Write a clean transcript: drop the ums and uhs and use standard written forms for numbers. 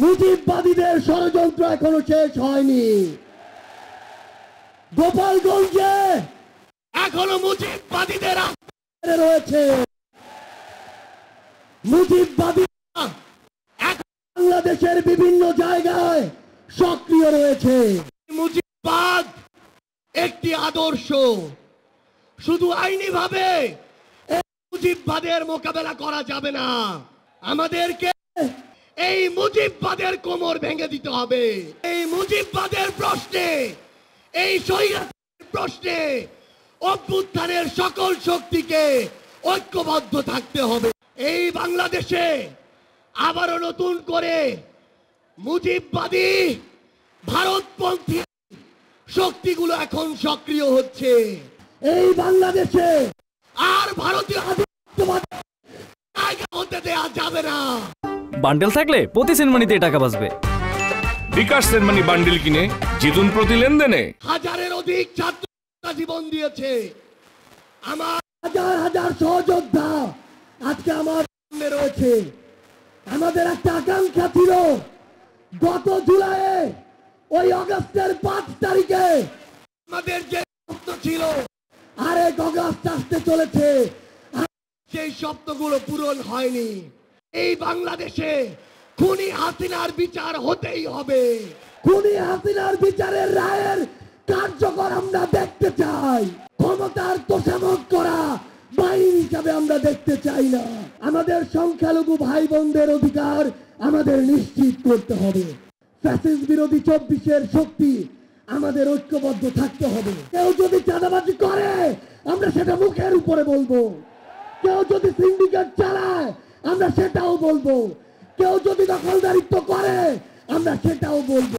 মুজিববাদীদের ষড়যন্ত্র এখনো শেষ হয়নি। গোপালগঞ্জে এখনো মুজিববাদীদের রয়েছে। মুজিববাদীরা বাংলাদেশের বিভিন্ন জায়গায় সক্রিয় রয়েছে। মুজিববাদ একটি আদর্শ, শুধু আইনি ভাবে মুজিববাদের মোকাবেলা করা যাবে না। আমাদেরকে এই মুজিববাদের কোমর ভেঙে দিতে হবে। এই মুজিববাদের প্রশ্নে, এই স্বৈরাচারের প্রশ্নে অভ্যুত্থানের সকল শক্তিকে ঐক্যবদ্ধ থাকতে হবে। এই বাংলাদেশে আবারও নতুন করে মুজিববাদী ভারতপন্থী শক্তিগুলো এখন সক্রিয় হচ্ছে। এই বাংলাদেশে আর ভারতীয় আধিপত্যবাদের জায়গা হতে দেয়া যাবে না। বান্ডেল থাকলে প্রতি সেনমানিতে টাকা বাঁচবে। বিকাশ সেনমানি বান্ডেল কিনে জিতুন প্রতি লেনদেনে। হাজারের অধিক ছাত্র জীবন দিয়েছে। আমার হাজার হাজার সহযোদ্ধা আজকে আমার সামনে রয়েছে। আমাদের একটা আকাঙ্ক্ষা ছিল গত জুলাইয়ে, ওই আগস্টের 5 তারিখে আমাদের যে স্বপ্ন ছিল, আরেক আগস্ট আসতে চলেছে, সেই স্বপ্নগুলো পূরণ হয়নি। এই বাংলাদেশে খুনি হাসিনার বিচার হতেই হবে। খুনি হাসিনার বিচারের রায়ের কার্যকর আমরা দেখতে চাই। ক্ষমতার তোষামত করা বাহিনী হিসাবে আমরা দেখতে চাই না। আমাদের সংখ্যালঘু ভাই বোনদের অধিকার আমাদের নিশ্চিত করতে হবে। ফ্যাসিস্ট বিরোধী 24-এর শক্তি আমাদের ঐক্যবদ্ধ থাকতে হবে। কেউ যদি চাঁদাবাজি করে আমরা সেটা মুখের উপরে বলবো। কেউ যদি সিন্ডিকেট চালায় আমরা সেটাও বলবো। কেউ যদি দখলদারিত্ব করে আমরা সেটাও বলবো।